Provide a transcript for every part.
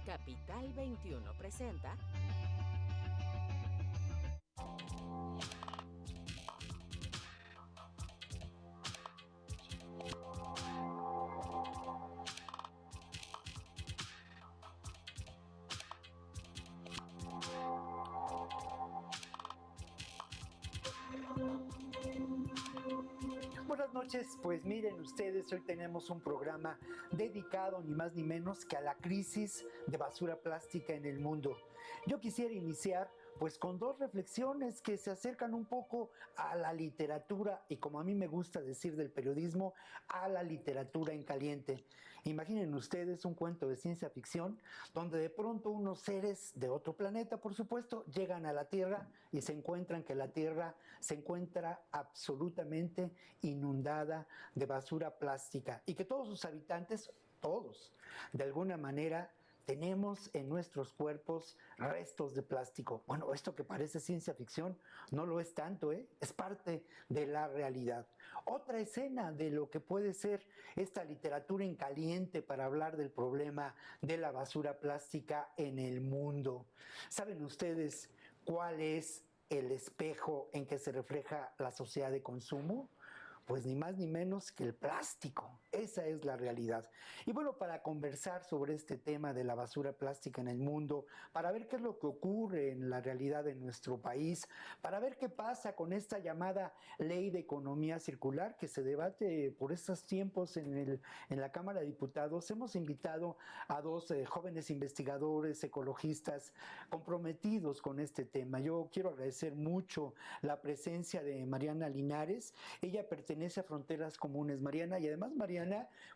Capital 21 presenta Buenas noches, pues miren ustedes, hoy tenemos un programa dedicado ni más ni menos que a la crisis de basura plástica en el mundo. Yo quisiera iniciar pues con dos reflexiones que se acercan un poco a la literatura y, como a mí me gusta decir del periodismo, a la literatura en caliente. Imaginen ustedes un cuento de ciencia ficción donde de pronto unos seres de otro planeta, por supuesto, llegan a la Tierra y se encuentran que la Tierra se encuentra absolutamente inundada de basura plástica y que todos sus habitantes, todos, de alguna manera, tenemos en nuestros cuerpos restos de plástico. Bueno, esto que parece ciencia ficción no lo es tanto, es parte de la realidad. Otra escena de lo que puede ser esta literatura en caliente para hablar del problema de la basura plástica en el mundo. ¿Saben ustedes cuál es el espejo en que se refleja la sociedad de consumo? Pues ni más ni menos que el plástico. Esa es la realidad. Y bueno, para conversar sobre este tema de la basura plástica en el mundo, para ver qué es lo que ocurre en la realidad de nuestro país, para ver qué pasa con esta llamada ley de economía circular que se debate por estos tiempos en la Cámara de Diputados, hemos invitado a dos jóvenes investigadores, ecologistas comprometidos con este tema. Yo quiero agradecer mucho la presencia de Mariana Linares. Ella pertenece a Fronteras Comunes, Mariana, y además Mariana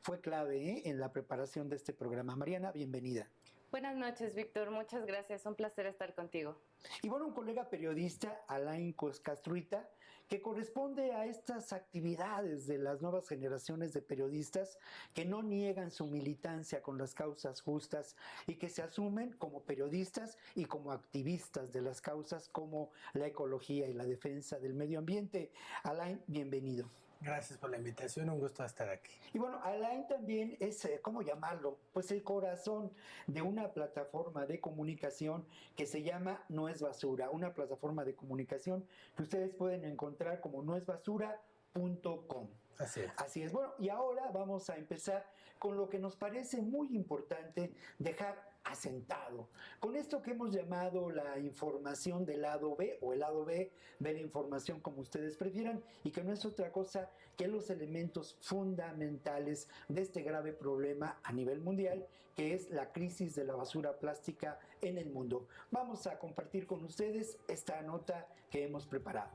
fue clave en la preparación de este programa. Mariana, bienvenida. Buenas noches, Víctor. Muchas gracias. Un placer estar contigo. Y bueno, un colega periodista, Alain Castruita, que corresponde a estas actividades de las nuevas generaciones de periodistas que no niegan su militancia con las causas justas y que se asumen como periodistas y como activistas de las causas como la ecología y la defensa del medio ambiente. Alain, bienvenido. Gracias por la invitación, un gusto estar aquí. Y bueno, Alain también es, ¿cómo llamarlo? Pues el corazón de una plataforma de comunicación que se llama No es Basura, una plataforma de comunicación que ustedes pueden encontrar como noesbasura.com. Así es. Así es. Bueno, y ahora vamos a empezar con lo que nos parece muy importante dejar asentado. Con esto que hemos llamado la información del lado B o el lado B de la información, como ustedes prefieran, y que no es otra cosa que los elementos fundamentales de este grave problema a nivel mundial, que es la crisis de la basura plástica en el mundo. Vamos a compartir con ustedes esta nota que hemos preparado.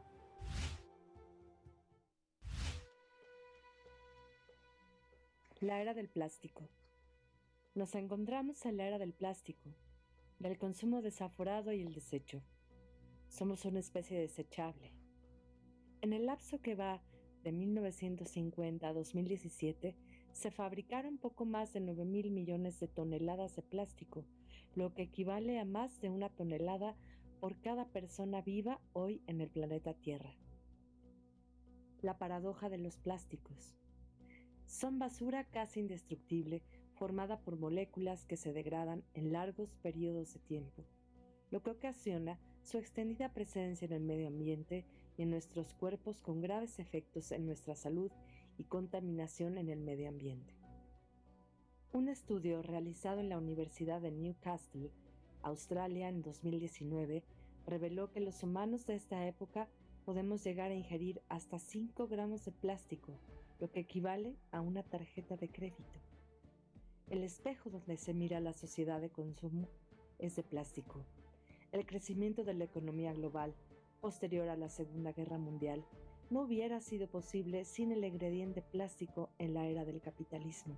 La era del plástico. Nos encontramos en la era del plástico, del consumo desaforado y el desecho. Somos una especie desechable. En el lapso que va de 1950 a 2017, se fabricaron poco más de 9,000 millones de toneladas de plástico, lo que equivale a más de 1 tonelada por cada persona viva hoy en el planeta Tierra. La paradoja de los plásticos. Son basura casi indestructible, formada por moléculas que se degradan en largos periodos de tiempo, lo que ocasiona su extendida presencia en el medio ambiente y en nuestros cuerpos con graves efectos en nuestra salud y contaminación en el medio ambiente. Un estudio realizado en la Universidad de Newcastle, Australia, en 2019, reveló que los humanos de esta época podemos llegar a ingerir hasta 5 gramos de plástico, lo que equivale a una tarjeta de crédito. El espejo donde se mira la sociedad de consumo es de plástico. El crecimiento de la economía global, posterior a la Segunda Guerra Mundial, no hubiera sido posible sin el ingrediente plástico en la era del capitalismo.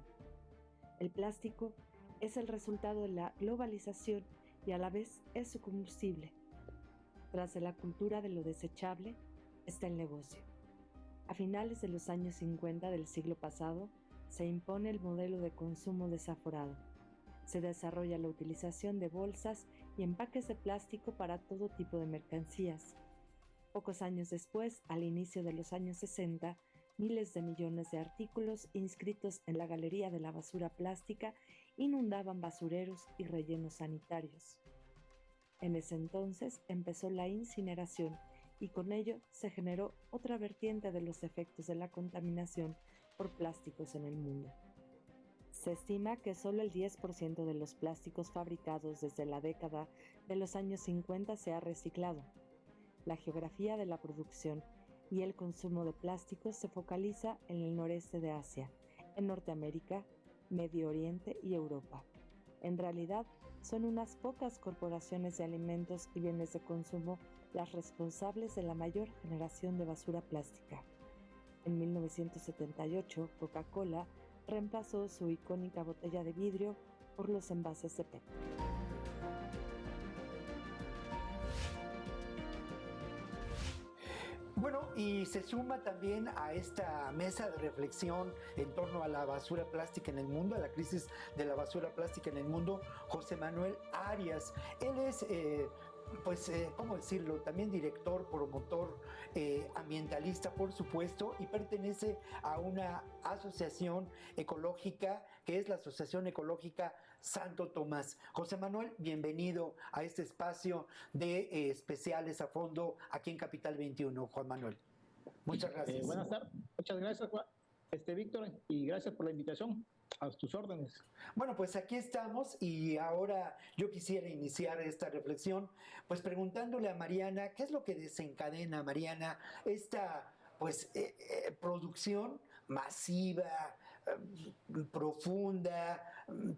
El plástico es el resultado de la globalización y a la vez es su combustible. Tras de la cultura de lo desechable está el negocio. A finales de los años 50 del siglo pasado, se impone el modelo de consumo desaforado. Se desarrolla la utilización de bolsas y empaques de plástico para todo tipo de mercancías. Pocos años después, al inicio de los años 60, miles de millones de artículos inscritos en la Galería de la Basura Plástica inundaban basureros y rellenos sanitarios. En ese entonces empezó la incineración y con ello se generó otra vertiente de los efectos de la contaminación por plásticos en el mundo. Se estima que solo el 10% de los plásticos fabricados desde la década de los años 50 se ha reciclado. La geografía de la producción y el consumo de plásticos se focaliza en el noreste de Asia, en Norteamérica, Medio Oriente y Europa. En realidad, son unas pocas corporaciones de alimentos y bienes de consumo las responsables de la mayor generación de basura plástica. En 1978, Coca-Cola reemplazó su icónica botella de vidrio por los envases de PET. Bueno, y se suma también a esta mesa de reflexión en torno a la basura plástica en el mundo, a la crisis de la basura plástica en el mundo, José Manuel Arias. Él es, ¿cómo decirlo? También director, promotor, ambientalista, por supuesto, y pertenece a una asociación ecológica que es la Asociación Ecológica Santo Tomás. José Manuel, bienvenido a este espacio de especiales a fondo aquí en Capital 21, Juan Manuel. Muchas gracias. Buenas tardes, muchas gracias, Víctor, y gracias por la invitación. A tus órdenes. Bueno, pues aquí estamos y ahora yo quisiera iniciar esta reflexión pues preguntándole a Mariana qué es lo que desencadena, Mariana, esta producción masiva, profunda,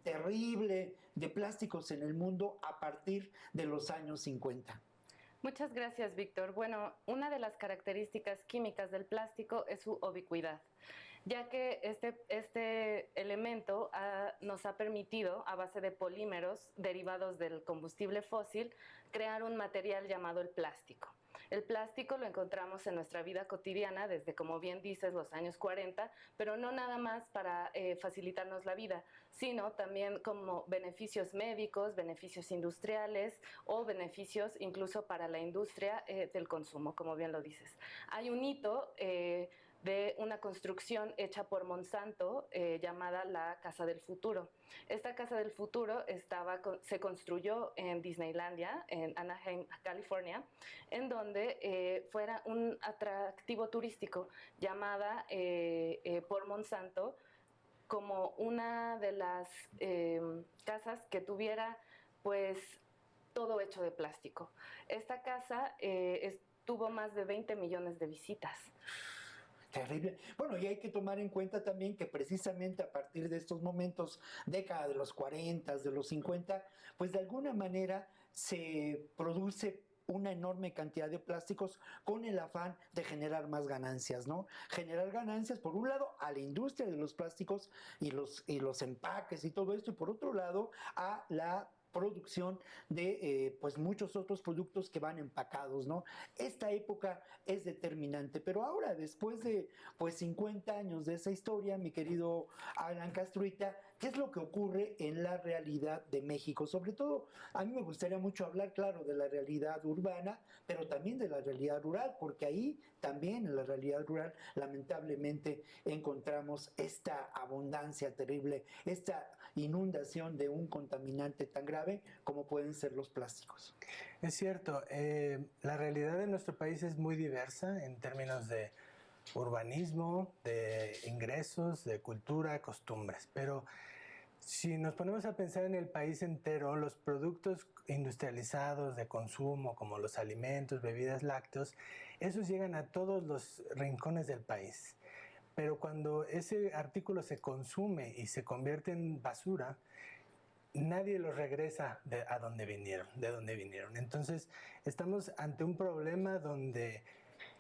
terrible de plásticos en el mundo a partir de los años 50. Muchas gracias, Víctor. Bueno, una de las características químicas del plástico es su ubicuidad, ya que este elemento nos ha permitido, a base de polímeros derivados del combustible fósil, crear un material llamado el plástico. El plástico lo encontramos en nuestra vida cotidiana desde, como bien dices, los años 40, pero no nada más para facilitarnos la vida, sino también como beneficios médicos, beneficios industriales o beneficios incluso para la industria del consumo, como bien lo dices. Hay un hito de una construcción hecha por Monsanto llamada la Casa del Futuro. Esta Casa del Futuro se construyó en Disneylandia, en Anaheim, California, en donde fuera un atractivo turístico llamada por Monsanto como una de las casas que tuviera pues todo hecho de plástico. Esta casa tuvo más de 20 millones de visitas. Terrible. Bueno, y hay que tomar en cuenta también que precisamente a partir de estos momentos, década de los 40, de los 50, pues de alguna manera se produce una enorme cantidad de plásticos con el afán de generar más ganancias, ¿no? Generar ganancias, por un lado, a la industria de los plásticos y los empaques y todo esto, y por otro lado, a la producción de muchos otros productos que van empacados, ¿no? Esta época es determinante, pero ahora, después de 50 años de esa historia, mi querido Alan Castruita, ¿qué es lo que ocurre en la realidad de México? Sobre todo, a mí me gustaría mucho hablar, claro, de la realidad urbana, pero también de la realidad rural, porque ahí también en la realidad rural, lamentablemente, encontramos esta abundancia terrible, esta inundación de un contaminante tan grave como pueden ser los plásticos. Es cierto, la realidad de nuestro país es muy diversa en términos de urbanismo, de ingresos, de cultura, costumbres, pero si nos ponemos a pensar en el país entero, los productos industrializados de consumo, como los alimentos, bebidas, lácteos, esos llegan a todos los rincones del país. Pero cuando ese artículo se consume y se convierte en basura, nadie los regresa de donde vinieron. Entonces, estamos ante un problema donde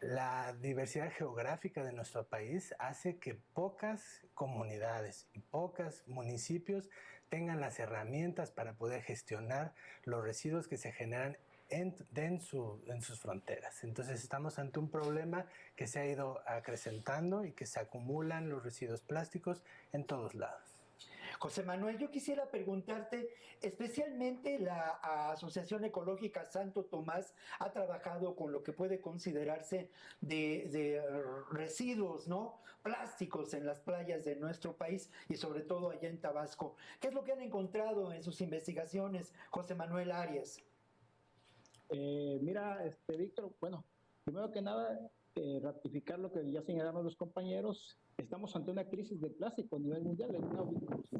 la diversidad geográfica de nuestro país hace que pocas comunidades y pocos municipios tengan las herramientas para poder gestionar los residuos que se generan en sus fronteras. Entonces estamos ante un problema que se ha ido acrecentando y que se acumulan los residuos plásticos en todos lados. José Manuel, yo quisiera preguntarte, especialmente la Asociación Ecológica Santo Tomás ha trabajado con lo que puede considerarse de residuos, ¿no? Plásticos en las playas de nuestro país y sobre todo allá en Tabasco. ¿Qué es lo que han encontrado en sus investigaciones, José Manuel Arias? Mira, Víctor, bueno, primero que nada, ratificar lo que ya señalaron los compañeros. Estamos ante una crisis de plástico a nivel mundial.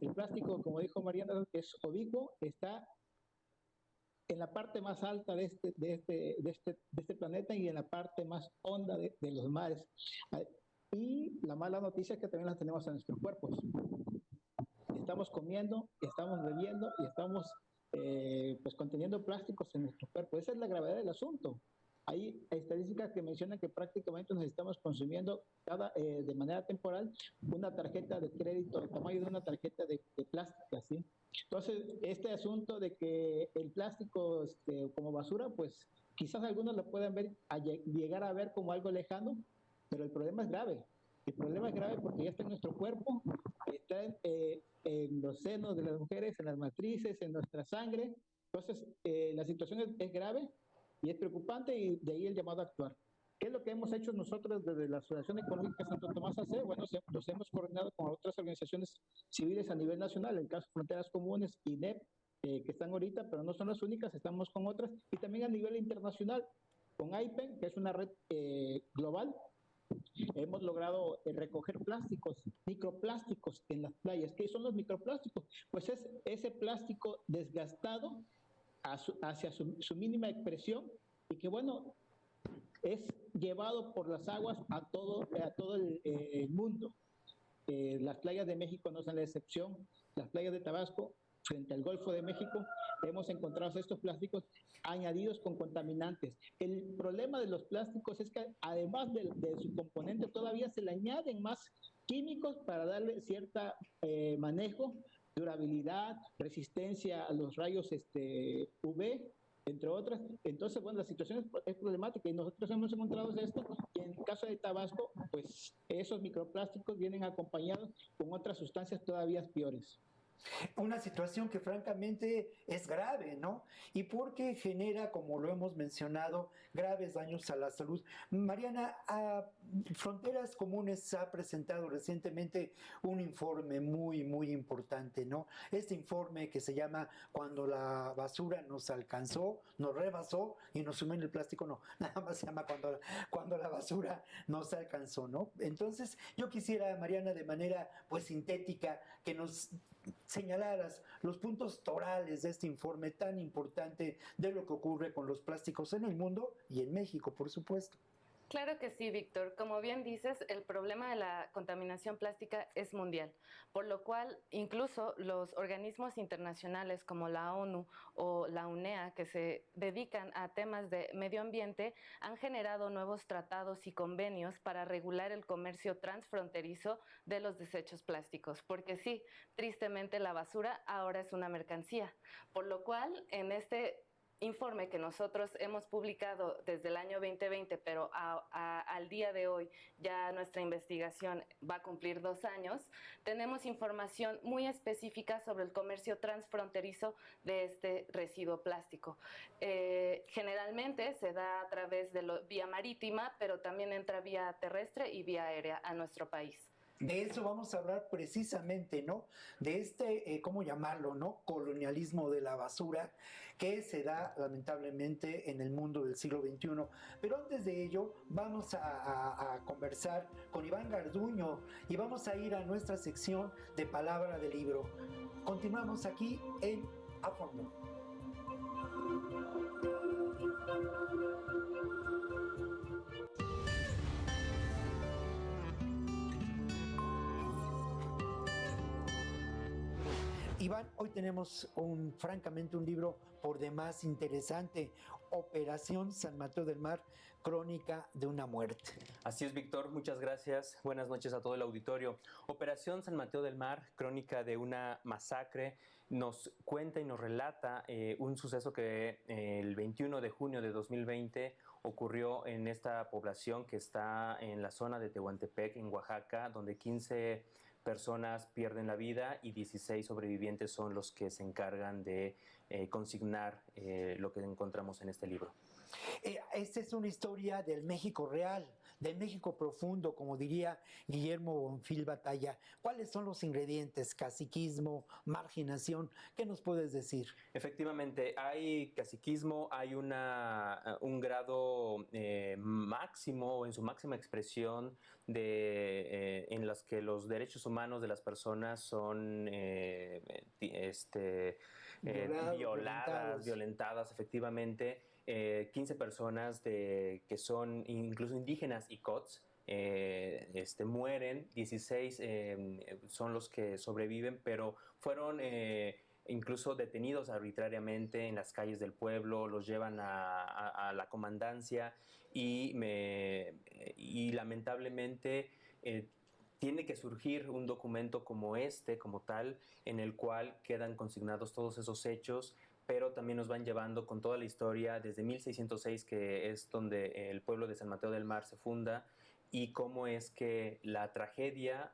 El plástico, como dijo Mariana, es ubicuo, está en la parte más alta de este planeta y en la parte más honda de los mares. Y la mala noticia es que también la tenemos en nuestros cuerpos. Estamos comiendo, estamos bebiendo y estamos pues conteniendo plásticos en nuestro cuerpo. Esa es la gravedad del asunto. Hay estadísticas que mencionan que prácticamente nos estamos consumiendo de manera temporal una tarjeta de crédito del tamaño de una tarjeta de plástica, ¿sí? Entonces, este asunto de que el plástico como basura, pues quizás algunos lo puedan llegar a ver como algo lejano, pero el problema es grave. El problema es grave porque ya está en nuestro cuerpo, está en los senos de las mujeres, en las matrices, en nuestra sangre. Entonces, la situación es grave y es preocupante, y de ahí el llamado a actuar. ¿Qué es lo que hemos hecho nosotros desde la Asociación Ecológica Santo Tomás AC? Bueno, nos hemos coordinado con otras organizaciones civiles a nivel nacional, en el caso Fronteras Comunes, INEP, que están ahorita, pero no son las únicas, estamos con otras, y también a nivel internacional, con IPEN, que es una red global. Hemos logrado recoger plásticos, microplásticos en las playas. ¿Qué son los microplásticos? Pues es ese plástico desgastado hacia su mínima expresión y que, bueno, es llevado por las aguas a todo el mundo. Las playas de México no son la excepción. Las playas de Tabasco, frente al Golfo de México, hemos encontrado estos plásticos añadidos con contaminantes. El problema de los plásticos es que además de su componente todavía se le añaden más químicos para darle cierta manejo, durabilidad, resistencia a los rayos UV, entre otras. Entonces, bueno, la situación es problemática y nosotros hemos encontrado esto, y en el caso de Tabasco, pues esos microplásticos vienen acompañados con otras sustancias todavía peores. Una situación que francamente es grave, ¿no? Y porque genera, como lo hemos mencionado, graves daños a la salud. Mariana, Fronteras Comunes ha presentado recientemente un informe muy, muy importante, ¿no? Este informe que se llama Cuando la basura nos alcanzó, nos rebasó y nos sumió en el plástico, no, nada más se llama Cuando la basura nos alcanzó, ¿no? Entonces, yo quisiera, Mariana, de manera pues sintética, que nos señalaras los puntos torales de este informe tan importante de lo que ocurre con los plásticos en el mundo y en México, por supuesto. Claro que sí, Víctor. Como bien dices, el problema de la contaminación plástica es mundial, por lo cual incluso los organismos internacionales como la ONU o la UNEA, que se dedican a temas de medio ambiente, han generado nuevos tratados y convenios para regular el comercio transfronterizo de los desechos plásticos, porque sí, tristemente la basura ahora es una mercancía, por lo cual en este informe que nosotros hemos publicado desde el año 2020, pero al día de hoy ya nuestra investigación va a cumplir 2 años, tenemos información muy específica sobre el comercio transfronterizo de este residuo plástico. Generalmente se da a través de vía marítima, pero también entra vía terrestre y vía aérea a nuestro país. De eso vamos a hablar precisamente, ¿no? De este, ¿cómo llamarlo, no? Colonialismo de la basura que se da lamentablemente en el mundo del siglo XXI. Pero antes de ello, vamos a conversar con Iván Garduño y vamos a ir a nuestra sección de Palabra de Libro. Continuamos aquí en A Fondo. Iván, hoy tenemos francamente un libro por demás interesante, Operación San Mateo del Mar, crónica de una muerte. Así es, Víctor, muchas gracias. Buenas noches a todo el auditorio. Operación San Mateo del Mar, crónica de una masacre, nos cuenta y nos relata un suceso que el 21 de junio de 2020 ocurrió en esta población que está en la zona de Tehuantepec, en Oaxaca, donde 15 personas pierden la vida y 16 sobrevivientes son los que se encargan de consignar lo que encontramos en este libro. Esta es una historia del México real, del México profundo, como diría Guillermo Bonfil Batalla. ¿Cuáles son los ingredientes? Caciquismo, marginación, ¿qué nos puedes decir? Efectivamente, hay caciquismo, hay un grado máximo, en su máxima expresión, en las que los derechos humanos de las personas son violentadas, efectivamente. 15 personas que son incluso indígenas y COTS mueren, 16 son los que sobreviven, pero fueron incluso detenidos arbitrariamente en las calles del pueblo, los llevan a la comandancia y lamentablemente tiene que surgir un documento como como tal, en el cual quedan consignados todos esos hechos, pero también nos van llevando con toda la historia desde 1606, que es donde el pueblo de San Mateo del Mar se funda, y cómo es que la tragedia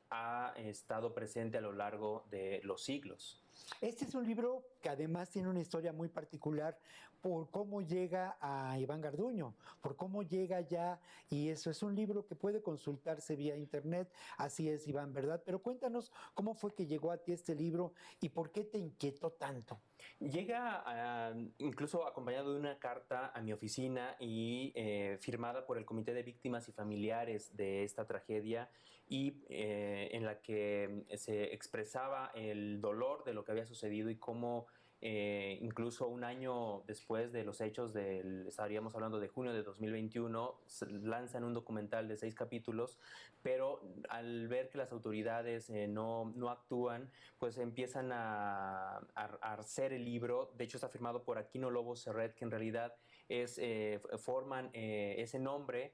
ha estado presente a lo largo de los siglos. Este es un libro que además tiene una historia muy particular por cómo llega a Iván Garduño, por cómo llega ya, y eso es un libro que puede consultarse vía internet, así es, Iván, ¿verdad? Pero cuéntanos cómo fue que llegó a ti este libro y por qué te inquietó tanto. Llega incluso acompañado de una carta a mi oficina y firmada por el Comité de Víctimas y Familiares de esta tragedia, y en la que se expresaba el dolor de lo que había sucedido y cómo incluso un año después de los hechos, estaríamos hablando de junio de 2021, lanzan un documental de 6 capítulos, pero al ver que las autoridades no actúan, pues empiezan a hacer el libro. De hecho, está firmado por Aquino Lobo Serret, que en realidad forman ese nombre.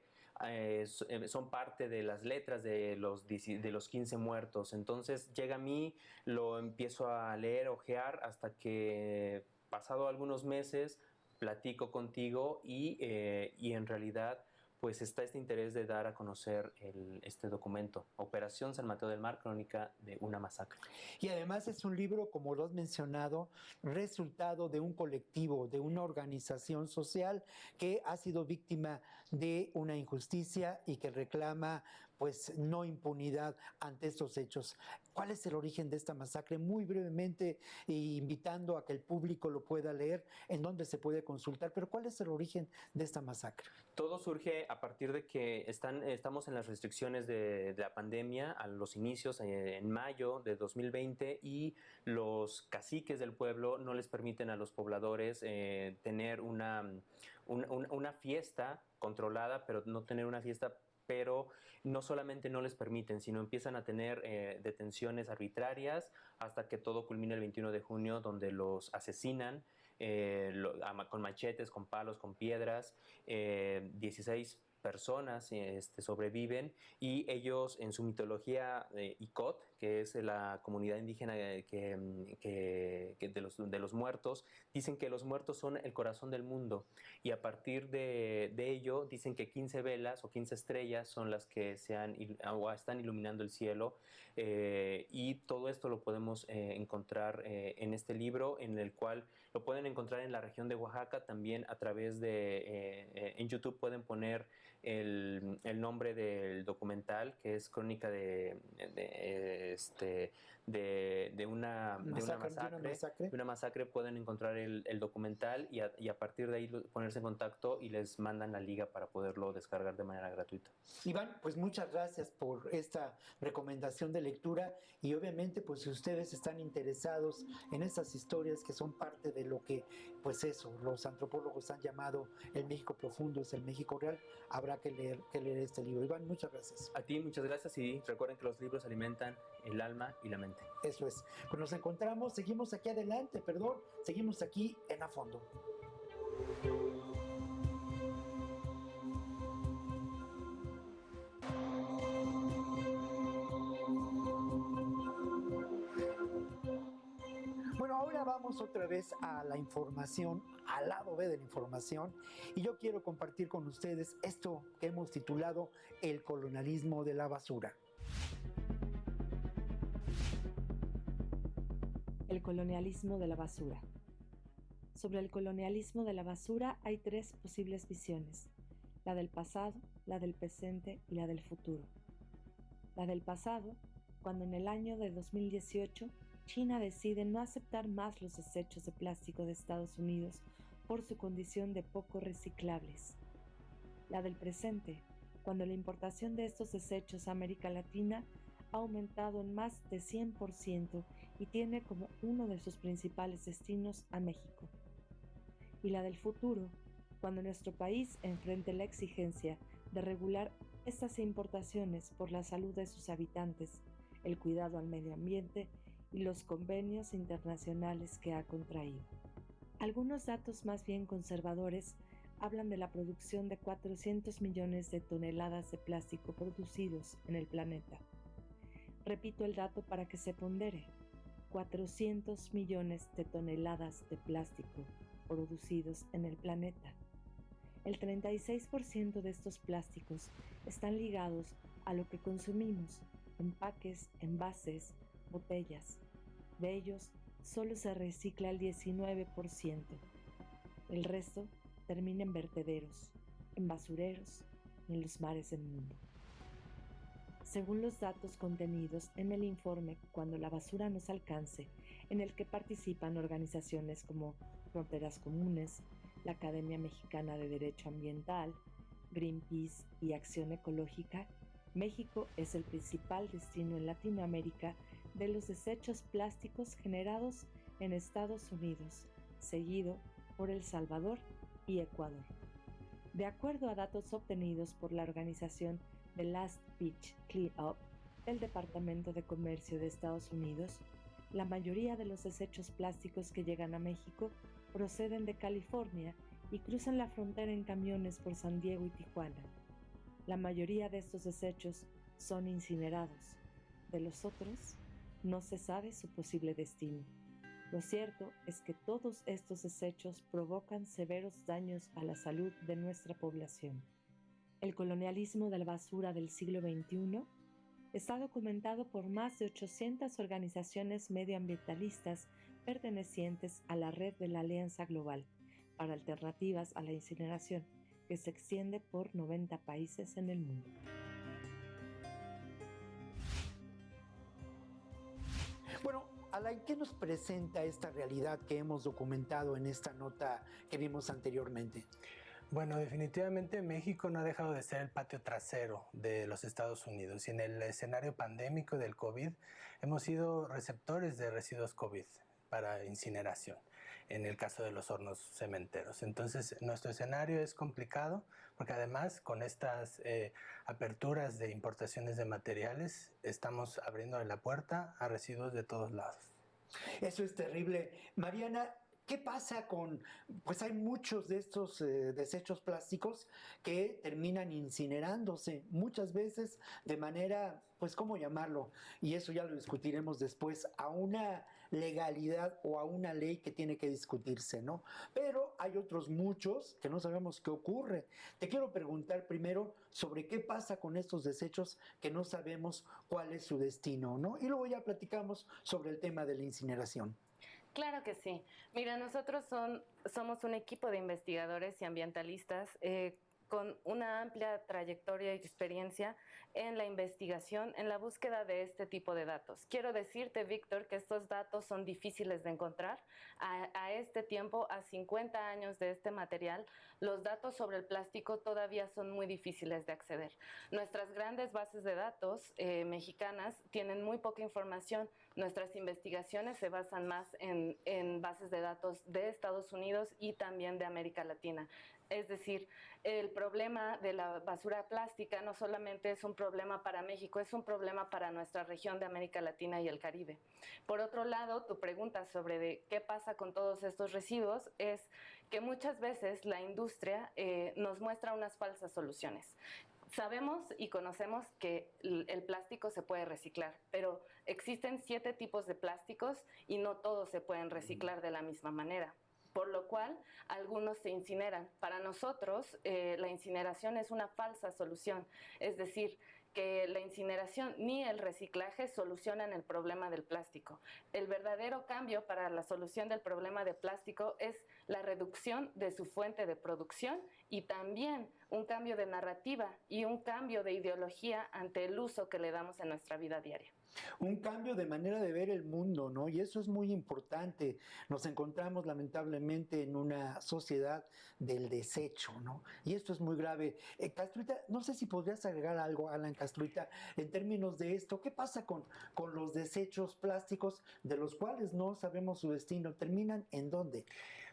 Son parte de las letras de los 15 muertos. Entonces llega a mí, lo empiezo a leer, ojear, hasta que pasado algunos meses platico contigo y en realidad pues está este interés de dar a conocer este documento, Operación San Mateo del Mar, crónica de una masacre. Y además es un libro, como lo has mencionado, resultado de un colectivo, de una organización social que ha sido víctima de una injusticia y que reclama pues no impunidad ante estos hechos. ¿Cuál es el origen de esta masacre? Muy brevemente, invitando a que el público lo pueda leer, en dónde se puede consultar, pero ¿cuál es el origen de esta masacre? Todo surge a partir de que estamos en las restricciones de la pandemia a los inicios, en mayo de 2020, y los caciques del pueblo no les permiten a los pobladores tener una fiesta controlada, pero no tener una fiesta. Pero no solamente no les permiten, sino empiezan a tener detenciones arbitrarias hasta que todo culmina el 21 de junio, donde los asesinan con machetes, con palos, con piedras. 16 personas sobreviven, y ellos, en su mitología Icot, que es la comunidad indígena de los muertos, dicen que los muertos son el corazón del mundo, y a partir de ello dicen que 15 velas o 15 estrellas son las que están iluminando el cielo, y todo esto lo podemos encontrar en este libro, en el cual lo pueden encontrar en la región de Oaxaca, también a través en YouTube pueden poner el nombre del documental, que es Crónica de una masacre. Pueden encontrar el documental y a partir de ahí ponerse en contacto y les mandan la liga para poderlo descargar de manera gratuita. Iván, pues muchas gracias por esta recomendación de lectura, y obviamente pues si ustedes están interesados en estas historias que son parte de lo que pues eso, los antropólogos han llamado el México profundo, es el México real, habrá que leer este libro. Iván, muchas gracias. A ti muchas gracias, y recuerden que los libros alimentan el alma y la mente. Eso es. Pues nos encontramos, seguimos aquí en A Fondo. Bueno, ahora vamos otra vez a la información, al lado B de la información, y yo quiero compartir con ustedes esto que hemos titulado El colonialismo de la basura. El colonialismo de la basura. Sobre el colonialismo de la basura hay 3 posibles visiones: la del pasado, la del presente y la del futuro. La del pasado, cuando en el año de 2018 China decide no aceptar más los desechos de plástico de Estados Unidos por su condición de poco reciclables. La del presente, cuando la importación de estos desechos a América Latina ha aumentado en más de 100% y tiene como uno de sus principales destinos a México. Y la del futuro, cuando nuestro país enfrente la exigencia de regular estas importaciones por la salud de sus habitantes, el cuidado al medio ambiente y los convenios internacionales que ha contraído. Algunos datos más bien conservadores hablan de la producción de 400 millones de toneladas de plástico producidos en el planeta. Repito el dato para que se pondere: 400 millones de toneladas de plástico producidos en el planeta. El 36% de estos plásticos están ligados a lo que consumimos: empaques, envases, botellas. De ellos, solo se recicla el 19%. El resto termina en vertederos, en basureros y en los mares del mundo. Según los datos contenidos en el informe Cuando la basura nos alcance, en el que participan organizaciones como Fronteras Comunes, la Academia Mexicana de Derecho Ambiental, Greenpeace y Acción Ecológica, México es el principal destino en Latinoamérica de los desechos plásticos generados en Estados Unidos, seguido por El Salvador y Ecuador. De acuerdo a datos obtenidos por la organización The Last Beach Cleanup del Departamento de Comercio de Estados Unidos, la mayoría de los desechos plásticos que llegan a México proceden de California y cruzan la frontera en camiones por San Diego y Tijuana. La mayoría de estos desechos son incinerados. De los otros, no se sabe su posible destino. Lo cierto es que todos estos desechos provocan severos daños a la salud de nuestra población. El colonialismo de la basura del siglo XXI está documentado por más de 800 organizaciones medioambientalistas pertenecientes a la red de la Alianza Global para Alternativas a la Incineración, que se extiende por 90 países en el mundo. Bueno, Alain, ¿qué nos presenta esta realidad que hemos documentado en esta nota que vimos anteriormente? Bueno, definitivamente México no ha dejado de ser el patio trasero de los Estados Unidos y en el escenario pandémico del COVID hemos sido receptores de residuos COVID para incineración, en el caso de los hornos cementeros. Entonces, nuestro escenario es complicado porque además con estas aperturas de importaciones de materiales estamos abriendo la puerta a residuos de todos lados. Eso es terrible. Mariana, ¿qué pasa con, pues hay muchos de estos desechos plásticos que terminan incinerándose, muchas veces de manera, pues, ¿cómo llamarlo? Y eso ya lo discutiremos después, a una legalidad o a una ley que tiene que discutirse, ¿no? Pero hay otros muchos que no sabemos qué ocurre. Te quiero preguntar primero sobre qué pasa con estos desechos que no sabemos cuál es su destino, ¿no? Y luego ya platicamos sobre el tema de la incineración. Claro que sí. Mira, nosotros somos un equipo de investigadores y ambientalistas con una amplia trayectoria y experiencia en la investigación, en la búsqueda de este tipo de datos. Quiero decirte, Víctor, que estos datos son difíciles de encontrar. A este tiempo, a 50 años de este material, los datos sobre el plástico todavía son muy difíciles de acceder. Nuestras grandes bases de datos mexicanas tienen muy poca información. Nuestras investigaciones se basan más en bases de datos de Estados Unidos y también de América Latina. Es decir, el problema de la basura plástica no solamente es un problema para México, es un problema para nuestra región de América Latina y el Caribe. Por otro lado, tu pregunta sobre qué pasa con todos estos residuos es que muchas veces la industria nos muestra unas falsas soluciones. Sabemos y conocemos que el plástico se puede reciclar, pero existen 7 tipos de plásticos y no todos se pueden reciclar de la misma manera, por lo cual algunos se incineran. Para nosotros, la incineración es una falsa solución, es decir, que la incineración ni el reciclaje solucionan el problema del plástico. El verdadero cambio para la solución del problema de plástico es la reducción de su fuente de producción y también un cambio de narrativa y un cambio de ideología ante el uso que le damos en nuestra vida diaria. Un cambio de manera de ver el mundo, ¿no? Y eso es muy importante. Nos encontramos lamentablemente en una sociedad del desecho, ¿no? Y esto es muy grave. Castruita, no sé si podrías agregar algo, Alan Castruita, en términos de esto. ¿Qué pasa con los desechos plásticos de los cuales no sabemos su destino? ¿Terminan en dónde?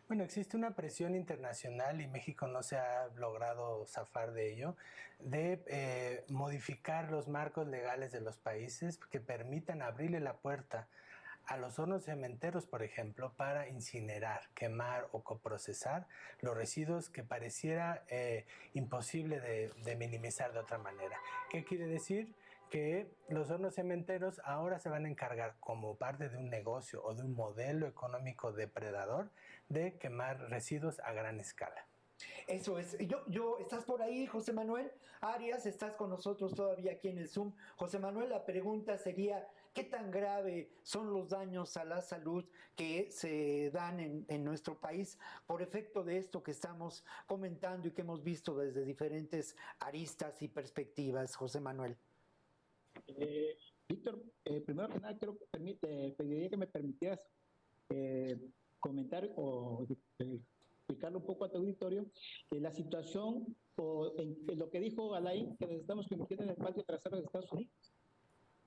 Bueno, existe una presión internacional y México no se ha logrado zafar de ello, de modificar los marcos legales de los países que permitan abrirle la puerta a los hornos cementeros, por ejemplo, para incinerar, quemar o coprocesar los residuos que pareciera imposible de minimizar de otra manera. ¿Qué quiere decir? Que los hornos cementeros ahora se van a encargar, como parte de un negocio o de un modelo económico depredador, de quemar residuos a gran escala. Eso es. ¿Estás por ahí, José Manuel Arias? ¿Estás con nosotros todavía aquí en el Zoom? José Manuel, la pregunta sería, ¿qué tan grave son los daños a la salud que se dan en nuestro país por efecto de esto que estamos comentando y que hemos visto desde diferentes aristas y perspectivas, José Manuel? Víctor, primero que nada pediría que me permitieras comentar o explicarle un poco a tu auditorio la situación en lo que dijo Alain, que nos estamos convirtiendo en el patio trasero de Estados Unidos.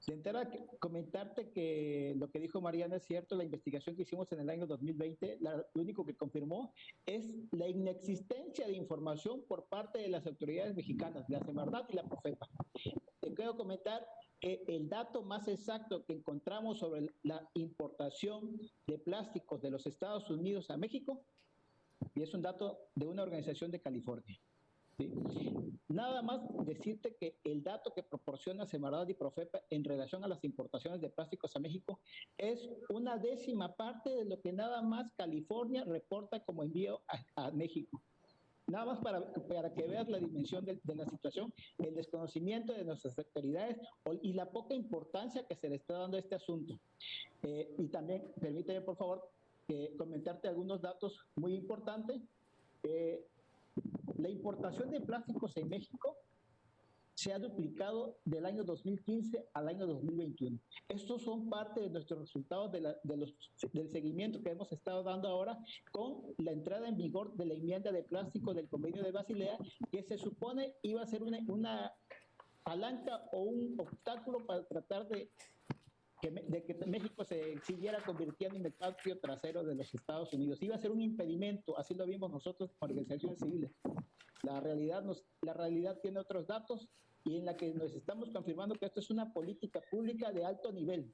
De entrada, comentarte que lo que dijo Mariana es cierto. La investigación que hicimos en el año 2020, lo único que confirmó es la inexistencia de información por parte de las autoridades mexicanas, la Semarnat y la Profepa. Te quiero comentar que el dato más exacto que encontramos sobre la importación de plásticos de los Estados Unidos a México, y es un dato de una organización de California. ¿Sí? Nada más decirte que el dato que proporciona Semarnat y Profepa en relación a las importaciones de plásticos a México es una décima parte de lo que nada más California reporta como envío a México. Nada más para que veas la dimensión de la situación, el desconocimiento de nuestras autoridades y la poca importancia que se le está dando a este asunto. Y también, permíteme por favor, comentarte algunos datos muy importantes. La importación de plásticos en México se ha duplicado del año 2015 al año 2021. Estos son parte de nuestros resultados del seguimiento que hemos estado dando ahora con la entrada en vigor de la enmienda de plástico del Convenio de Basilea, que se supone iba a ser una palanca o un obstáculo para tratar de que México se siguiera convirtiendo en el patio trasero de los Estados Unidos. Iba a ser un impedimento, así lo vimos nosotros como organizaciones civiles. La realidad tiene otros datos y en la que nos estamos confirmando que esto es una política pública de alto nivel.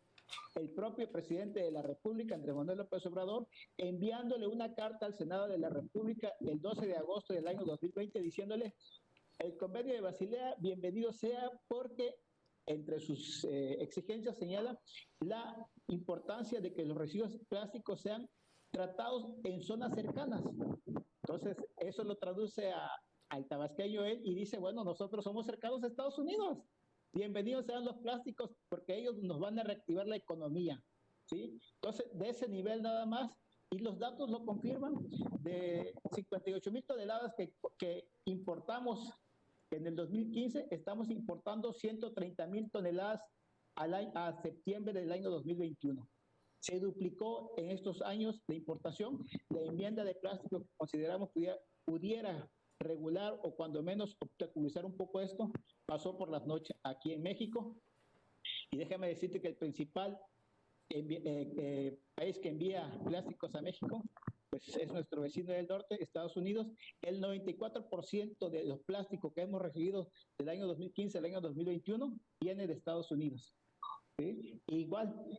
El propio presidente de la República, Andrés Manuel López Obrador, enviándole una carta al Senado de la República el 12 de agosto del año 2020 diciéndole: el Convenio de Basilea, bienvenido sea, porque entre sus exigencias señala la importancia de que los residuos plásticos sean tratados en zonas cercanas. Entonces, eso lo traduce al tabasqueño él y dice, bueno, nosotros somos cercanos a Estados Unidos. Bienvenidos sean los plásticos porque ellos nos van a reactivar la economía, ¿sí? Entonces, de ese nivel nada más, y los datos lo confirman, de 58,000 toneladas que importamos en el 2015, estamos importando 130,000 toneladas a septiembre del año 2021. Se duplicó en estos años de importación. La enmienda de plástico que consideramos pudiera regular o cuando menos obstaculizar un poco esto, pasó por las noches aquí en México. Y déjame decirte que el principal país que envía plásticos a México pues es nuestro vecino del norte, Estados Unidos. El 94% de los plásticos que hemos recibido del año 2015 al año 2021 viene de Estados Unidos. ¿Sí? Igual,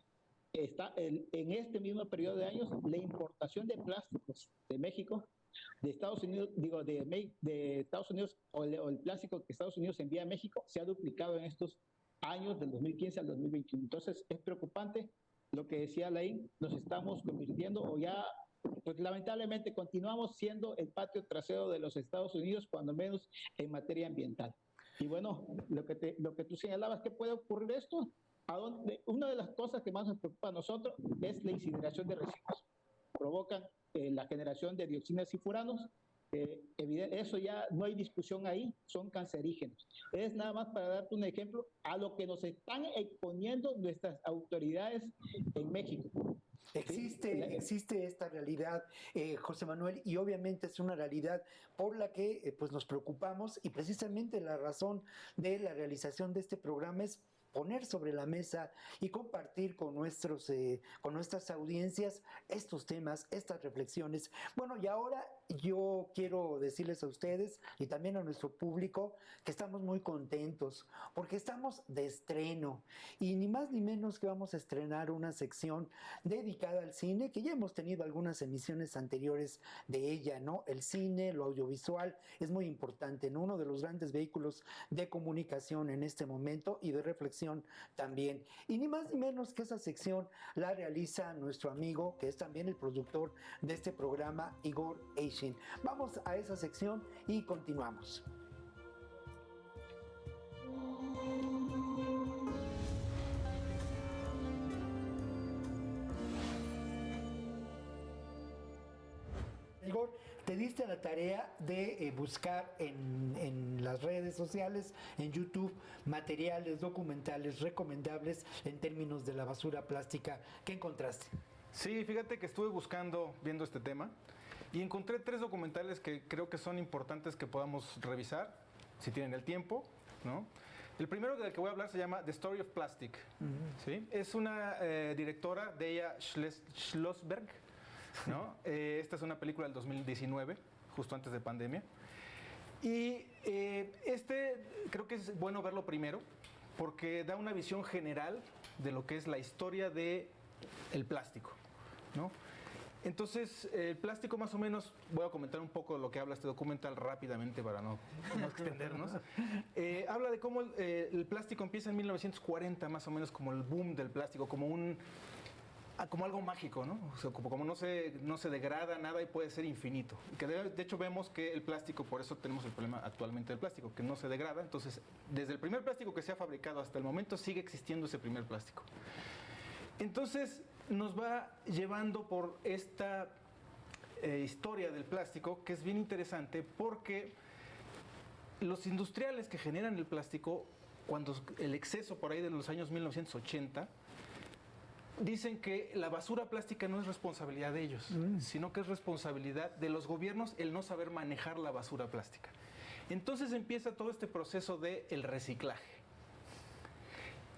en este mismo periodo de años, la importación de plásticos de México, de Estados Unidos, de Estados Unidos, o el plástico que Estados Unidos envía a México, se ha duplicado en estos años del 2015 al 2021. Entonces, es preocupante lo que decía Alain, nos estamos convirtiendo o ya, pues lamentablemente continuamos siendo el patio trasero de los Estados Unidos, cuando menos en materia ambiental. Y bueno, lo que tú señalabas, ¿qué puede ocurrir esto? Una de las cosas que más nos preocupa a nosotros es la incineración de residuos. Provocan la generación de dioxinas y furanos. Eso ya no hay discusión ahí, son cancerígenos. Es nada más para darte un ejemplo a lo que nos están exponiendo nuestras autoridades en México. Existe esta realidad, José Manuel, y obviamente es una realidad por la que pues nos preocupamos, y precisamente la razón de la realización de este programa es poner sobre la mesa y compartir con nuestras audiencias estos temas, estas reflexiones. Bueno, y ahora yo quiero decirles a ustedes y también a nuestro público que estamos muy contentos porque estamos de estreno, y ni más ni menos que vamos a estrenar una sección dedicada al cine, que ya hemos tenido algunas emisiones anteriores de ella, ¿no? El cine, lo audiovisual es muy importante, ¿no? Uno de los grandes vehículos de comunicación en este momento y de reflexión también. Y ni más ni menos que esa sección la realiza nuestro amigo, que es también el productor de este programa, Igor Eishin. Vamos a esa sección y continuamos. Igor, te diste la tarea de buscar en las redes sociales, en YouTube, materiales documentales recomendables en términos de la basura plástica. ¿Qué encontraste? Sí, fíjate que estuve viendo este tema y encontré 3 documentales que creo que son importantes que podamos revisar, si tienen el tiempo, ¿no? El primero del que voy a hablar se llama The Story of Plastic. ¿Sí? Es una directora, Deja Schlossberg, ¿no? Esta es una película del 2019, justo antes de pandemia. Y creo que es bueno verlo primero, porque da una visión general de lo que es la historia del plástico, ¿no? Entonces, el plástico más o menos, voy a comentar un poco de lo que habla este documental rápidamente para no extendernos. Habla de cómo el plástico empieza en 1940, más o menos como el boom del plástico, como algo mágico, ¿no? O sea, como no se degrada nada y puede ser infinito. Que de hecho vemos que el plástico, por eso tenemos el problema actualmente del plástico, que no se degrada. Entonces, desde el primer plástico que se ha fabricado hasta el momento, sigue existiendo ese primer plástico. Entonces, nos va llevando por esta historia del plástico, que es bien interesante, porque los industriales que generan el plástico, cuando el exceso por ahí de los años 1980, dicen que la basura plástica no es responsabilidad de ellos, sino que es responsabilidad de los gobiernos el no saber manejar la basura plástica. Entonces empieza todo este proceso del reciclaje.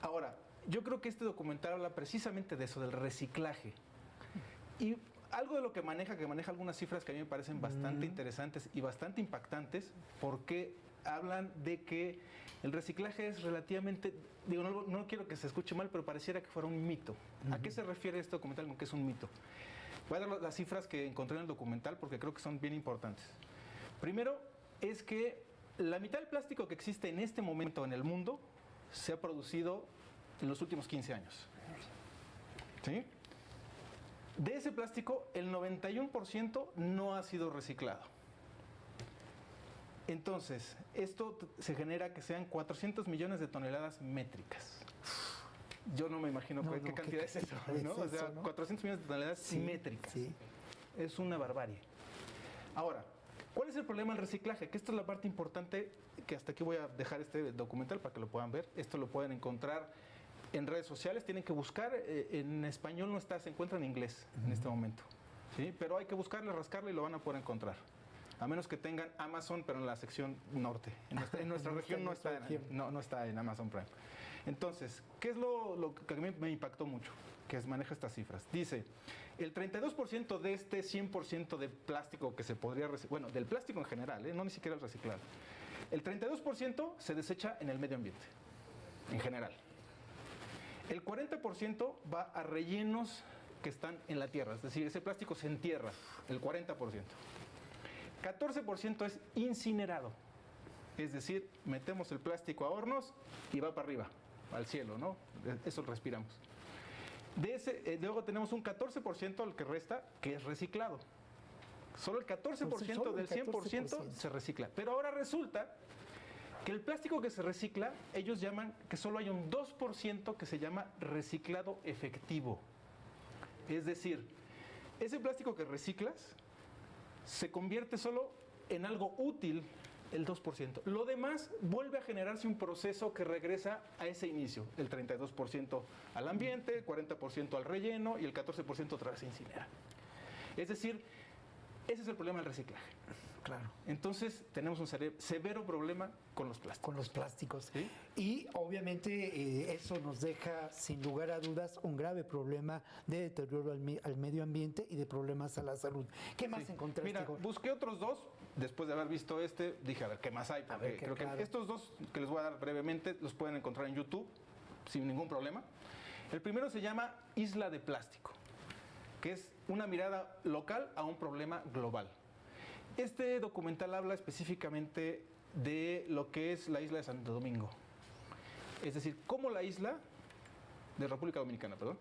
Ahora, yo creo que este documental habla precisamente de eso, del reciclaje. Y algo de lo que maneja algunas cifras que a mí me parecen bastante interesantes y bastante impactantes, porque hablan de que el reciclaje es relativamente, digo, no quiero que se escuche mal, pero pareciera que fuera un mito. ¿A qué se refiere este documental con que es un mito? Voy a dar las cifras que encontré en el documental porque creo que son bien importantes. Primero, es que la mitad del plástico que existe en este momento en el mundo se ha producido en los últimos 15 años. ¿Sí? De ese plástico, el 91% no ha sido reciclado. Entonces, esto se genera que sean 400 millones de toneladas métricas. Yo no me imagino qué cantidad es eso, ¿no? O sea, 400 millones de toneladas métricas. Sí. Es una barbarie. Ahora, ¿cuál es el problema del reciclaje? Que esta es la parte importante, que hasta aquí voy a dejar este documental para que lo puedan ver. Esto lo pueden encontrar en redes sociales, tienen que buscar, en español no está, se encuentra en inglés en este momento, ¿sí? Pero hay que buscarle, rascarle y lo van a poder encontrar. A menos que tengan Amazon, pero en la sección norte. En nuestra región no está en Amazon Prime. Entonces, ¿qué es lo que a mí me impactó mucho? Que maneja estas cifras. Dice, el 32% de este 100% de plástico que se podría reciclar, bueno, del plástico en general, no ni siquiera el reciclado, el 32% se desecha en el medio ambiente, en general. El 40% va a rellenos que están en la tierra, es decir, ese plástico se entierra, el 40%. 14% es incinerado, es decir, metemos el plástico a hornos y va para arriba, al cielo, ¿no? Eso respiramos. Luego tenemos un 14% al que resta, que es reciclado. Solo el 14% del 100% se recicla. Pero ahora resulta Que el plástico que se recicla, ellos llaman que solo hay un 2% que se llama reciclado efectivo. Es decir, ese plástico que reciclas se convierte solo en algo útil el 2%. Lo demás vuelve a generarse un proceso que regresa a ese inicio. El 32% al ambiente, el 40% al relleno y el 14% otra vez se incinera. Es decir, ese es el problema del reciclaje. Claro. Entonces tenemos un severo problema con los plásticos. Con los plásticos. ¿Sí? Y obviamente eso nos deja sin lugar a dudas un grave problema de deterioro al medio ambiente y de problemas a la salud. ¿Qué más encontraste? Mira, Igor? busqué otros dos, después de haber visto este, dije a ver qué más hay, porque creo que estos dos que les voy a dar brevemente los pueden encontrar en YouTube sin ningún problema. El primero se llama Isla de Plástico, que es una mirada local a un problema global. Este documental habla específicamente de lo que es la isla de Santo Domingo. Es decir, cómo la isla, de República Dominicana, perdón,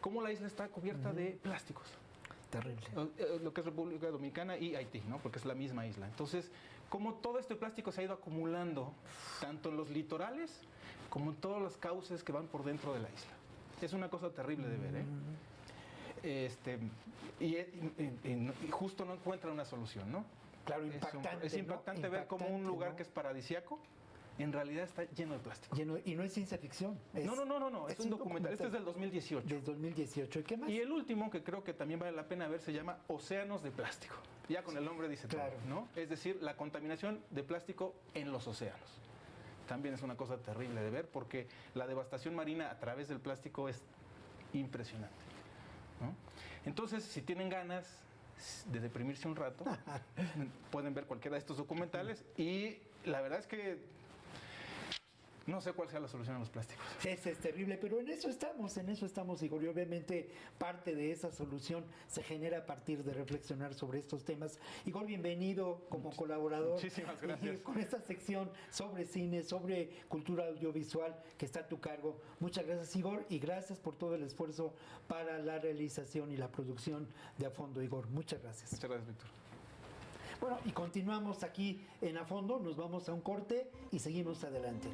cómo la isla está cubierta de plásticos. Terrible. Lo que es República Dominicana y Haití, ¿no? Porque es la misma isla. Entonces, cómo todo este plástico se ha ido acumulando, tanto en los litorales como en todos los cauces que van por dentro de la isla. Es una cosa terrible de ver, y justo no encuentra una solución, ¿no? Claro, impactante. Es impactante, ¿no? Ver cómo un lugar, ¿no?, que es paradisíaco, en realidad está lleno de plástico. Y no es ciencia ficción. No, es un documental. Este es del 2018. Del 2018. ¿Y qué más? Y el último, que creo que también vale la pena ver, se llama Océanos de Plástico. Ya con el nombre dice claro, todo, ¿no? Es decir, la contaminación de plástico en los océanos. También es una cosa terrible de ver, porque la devastación marina a través del plástico es impresionante, ¿no? Entonces, si tienen ganas de deprimirse un rato, pueden ver cualquiera de estos documentales, y la verdad es que no sé cuál sea la solución a los plásticos. Es terrible, pero en eso estamos, Igor, y obviamente parte de esa solución se genera a partir de reflexionar sobre estos temas. Igor, bienvenido como colaborador. Muchísimas gracias. Con esta sección sobre cine, sobre cultura audiovisual que está a tu cargo. Muchas gracias, Igor, y gracias por todo el esfuerzo para la realización y la producción de A Fondo, Igor. Muchas gracias. Muchas gracias, Víctor. Bueno, y continuamos aquí en A Fondo, nos vamos a un corte y seguimos adelante.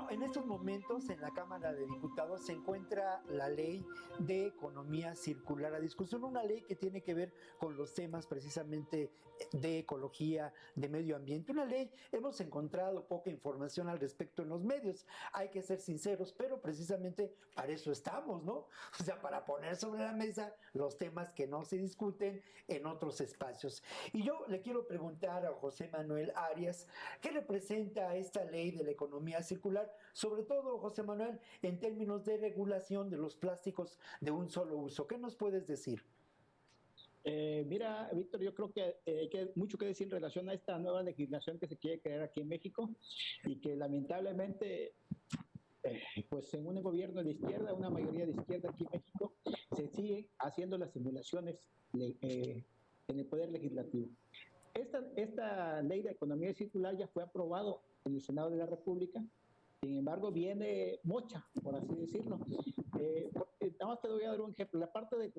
En estos momentos en la Cámara de Diputados se encuentra la Ley de Economía Circular a discusión, una ley que tiene que ver con los temas precisamente de ecología, de medio ambiente. Una ley, hemos encontrado poca información al respecto en los medios, hay que ser sinceros, pero precisamente para eso estamos, ¿no? O sea, para poner sobre la mesa los temas que no se discuten en otros espacios. Y yo le quiero preguntar a José Manuel Arias, ¿qué representa esta ley de la economía circular? Sobre todo, José Manuel, en términos de regulación de los plásticos de un solo uso. ¿Qué nos puedes decir? Mira, Víctor, yo creo que hay mucho que decir en relación a esta nueva legislación que se quiere crear aquí en México y que lamentablemente, pues en un gobierno de izquierda, una mayoría de izquierda aquí en México, se sigue haciendo las simulaciones en el Poder Legislativo. Esta ley de economía circular ya fue aprobado en el Senado de la República. Sin embargo, viene mocha, por así decirlo. Nada más te voy a dar un ejemplo. La parte de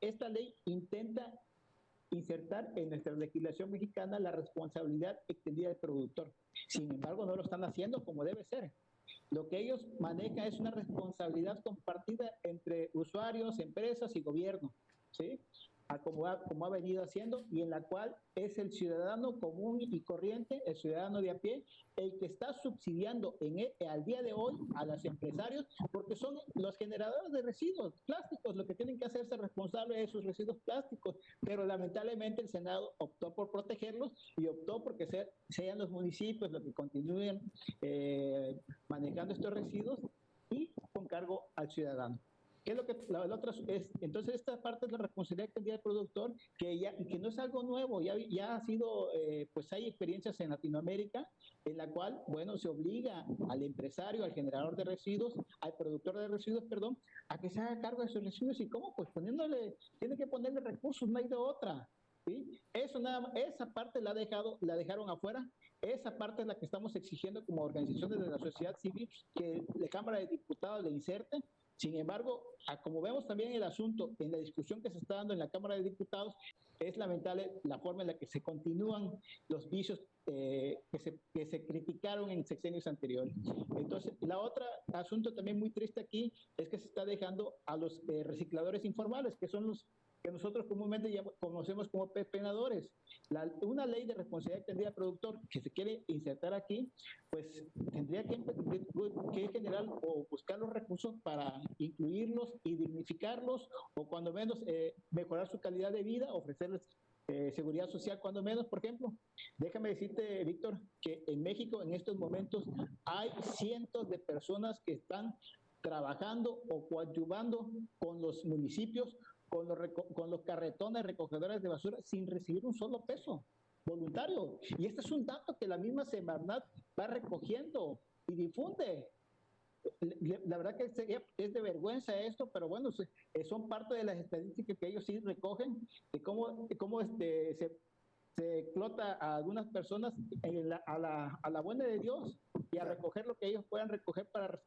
esta ley intenta insertar en nuestra legislación mexicana la responsabilidad extendida del productor. Sin embargo, no lo están haciendo como debe ser. Lo que ellos manejan es una responsabilidad compartida entre usuarios, empresas y gobierno, ¿sí? Como ha venido haciendo, y en la cual es el ciudadano común y corriente, el ciudadano de a pie, el que está subsidiando al día de hoy a los empresarios, porque son los generadores de residuos plásticos los que tienen que hacerse responsables de esos residuos plásticos, pero lamentablemente el Senado optó por protegerlos y optó porque sean los municipios los que continúen manejando estos residuos y con cargo al ciudadano. ¿Qué es lo que la otra es? Entonces esta parte es la responsabilidad extendida del productor, que no es algo nuevo, ya ha sido, pues hay experiencias en Latinoamérica en la cual, bueno, se obliga al empresario, al generador de residuos, al productor de residuos, perdón, a que se haga cargo de sus residuos. ¿Y cómo? Pues tiene que ponerle recursos, no hay de otra. ¿sí? Eso nada más, esa parte la dejaron afuera. Esa parte es la que estamos exigiendo como organizaciones de la sociedad civil, que la Cámara de Diputados le inserte. Sin embargo, como vemos también el asunto en la discusión que se está dando en la Cámara de Diputados, es lamentable la forma en la que se continúan los vicios que se criticaron en sexenios anteriores. Entonces, la otra asunto también muy triste aquí es que se está dejando a los recicladores informales, que son los que nosotros comúnmente conocemos como pepenadores. Una ley de responsabilidad extendida al productor que se quiere insertar aquí, pues tendría que generar o buscar los recursos para incluirlos y dignificarlos, o cuando menos mejorar su calidad de vida, ofrecerles seguridad social cuando menos. Por ejemplo, déjame decirte, Víctor, que en México en estos momentos hay cientos de personas que están trabajando o coadyuvando con los municipios, con los carretones recogedores de basura sin recibir un solo peso voluntario. Y este es un dato que la misma Semarnat va recogiendo y difunde. La verdad que es de vergüenza esto, pero bueno, son parte de las estadísticas que ellos sí recogen de cómo se explota a algunas personas a la buena de Dios y a recoger lo que ellos puedan recoger para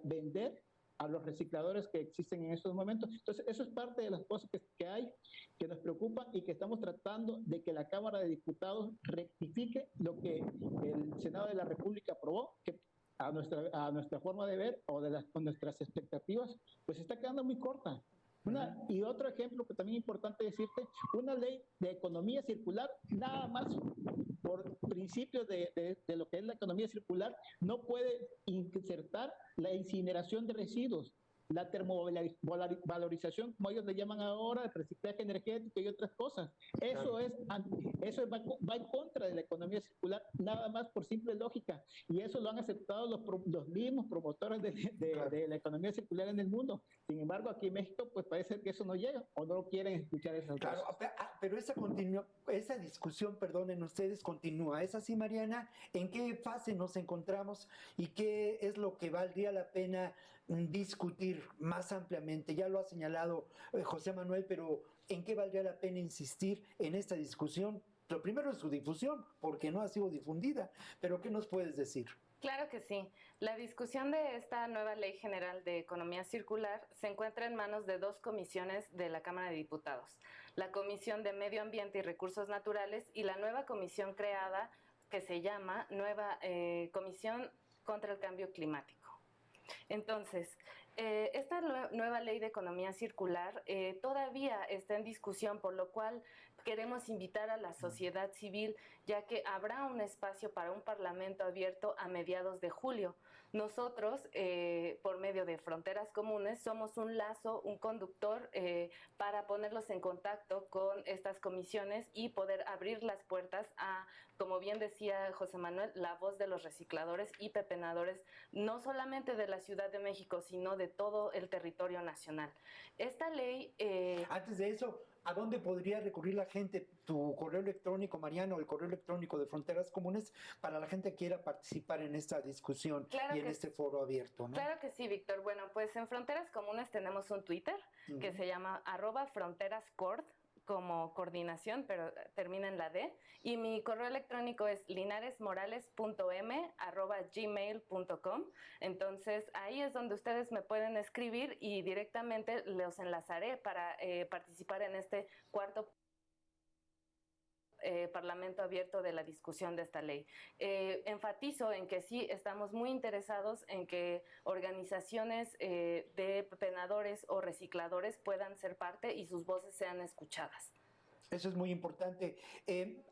vender a los recicladores que existen en estos momentos. Entonces, eso es parte de las cosas que hay, que nos preocupan y que estamos tratando de que la Cámara de Diputados rectifique lo que el Senado de la República aprobó, que a nuestra forma de ver o con nuestras expectativas, pues está quedando muy corta. Y otro ejemplo que también es importante decirte, una ley de economía circular, nada más por principios de lo que es la economía circular, no puede insertar la incineración de residuos, la termovalorización, como ellos le llaman ahora, el reciclaje energético y otras cosas. Eso va en contra de la economía circular, nada más por simple lógica. Y eso lo han aceptado los mismos promotores de la economía circular en el mundo. Sin embargo, aquí en México, pues parece que eso no llega o no quieren escuchar esas cosas. Pero esa discusión, perdonen ustedes, continúa. ¿Es así, Mariana? ¿En qué fase nos encontramos y qué es lo que valdría la pena discutir más ampliamente? Ya lo ha señalado José Manuel, pero ¿en qué valdría la pena insistir en esta discusión? Lo primero es su difusión, porque no ha sido difundida, pero ¿qué nos puedes decir? Claro que sí. La discusión de esta nueva Ley General de Economía Circular se encuentra en manos de dos comisiones de la Cámara de Diputados, la Comisión de Medio Ambiente y Recursos Naturales y la nueva comisión creada que se llama Nueva Comisión contra el Cambio Climático. Entonces, esta nueva ley de economía circular todavía está en discusión, por lo cual queremos invitar a la sociedad civil, ya que habrá un espacio para un parlamento abierto a mediados de julio. Nosotros, por medio de Fronteras Comunes, somos un lazo, un conductor para ponerlos en contacto con estas comisiones y poder abrir las puertas a, como bien decía José Manuel, la voz de los recicladores y pepenadores, no solamente de la Ciudad de México, sino de todo el territorio nacional. Esta ley... Antes de eso, ¿a dónde podría recurrir la gente? Tu correo electrónico, Mariano, el correo electrónico de Fronteras Comunes, para la gente que quiera participar en esta discusión y en este foro abierto, ¿no? Claro que sí, Víctor. Bueno, pues en Fronteras Comunes tenemos un Twitter que se llama @fronterascord, como coordinación, pero termina en la D, y mi correo electrónico es linaresmorales.m@gmail.com. Entonces ahí es donde ustedes me pueden escribir y directamente los enlazaré para participar en este cuarto Parlamento abierto de la discusión de esta ley. Enfatizo en que sí estamos muy interesados en que organizaciones de pepenadores o recicladores puedan ser parte y sus voces sean escuchadas. Eso es muy importante.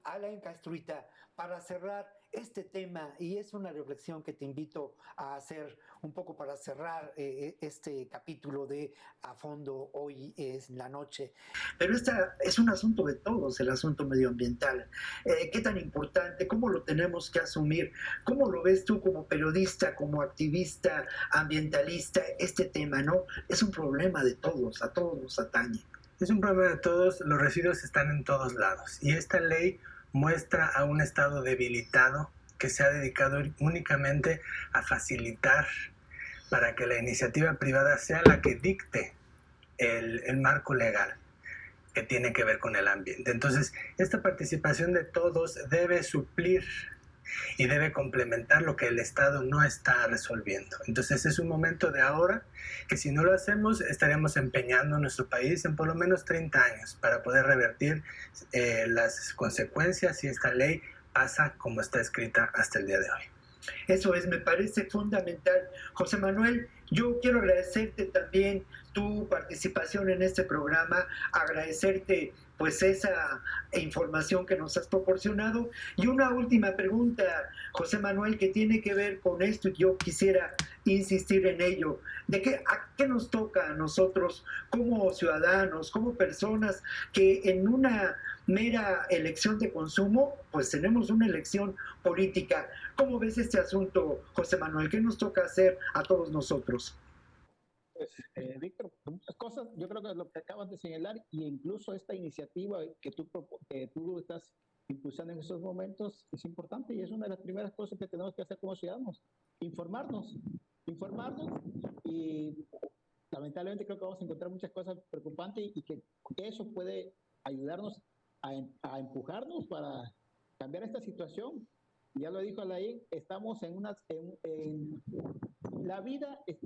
Alain Castruita, para cerrar este tema, y es una reflexión que te invito a hacer un poco para cerrar este capítulo de A Fondo, hoy es la noche. Pero este es un asunto de todos, el asunto medioambiental. ¿Qué tan importante? ¿Cómo lo tenemos que asumir? ¿Cómo lo ves tú como periodista, como activista, ambientalista, este tema, no? Es un problema de todos, a todos nos atañe. Es un problema de todos, los residuos están en todos lados y esta ley muestra a un Estado debilitado que se ha dedicado únicamente a facilitar para que la iniciativa privada sea la que dicte el marco legal. que tienen que ver con el ambiente. Entonces, esta participación de todos debe suplir y debe complementar lo que el Estado no está resolviendo. Entonces es un momento de ahora que si no lo hacemos estaremos empeñando nuestro país en por lo menos 30 años para poder revertir las consecuencias si esta ley pasa como está escrita hasta el día de hoy. Eso es, me parece fundamental. José Manuel, yo quiero agradecerte también tu participación en este programa, agradecerte pues esa información que nos has proporcionado. Y una última pregunta, José Manuel, que tiene que ver con esto, y yo quisiera insistir en ello. ¿A qué nos toca a nosotros como ciudadanos, como personas que en una mera elección de consumo, pues tenemos una elección política? ¿Cómo ves este asunto, José Manuel? ¿Qué nos toca hacer a todos nosotros? Pues, Víctor, muchas cosas. Yo creo que lo que acabas de señalar, e incluso esta iniciativa que tú estás impulsando en estos momentos, es importante y es una de las primeras cosas que tenemos que hacer como ciudadanos. Informarnos y lamentablemente creo que vamos a encontrar muchas cosas preocupantes y que eso puede ayudarnos a empujarnos para cambiar esta situación. Ya lo dijo Alain, estamos en la vida, el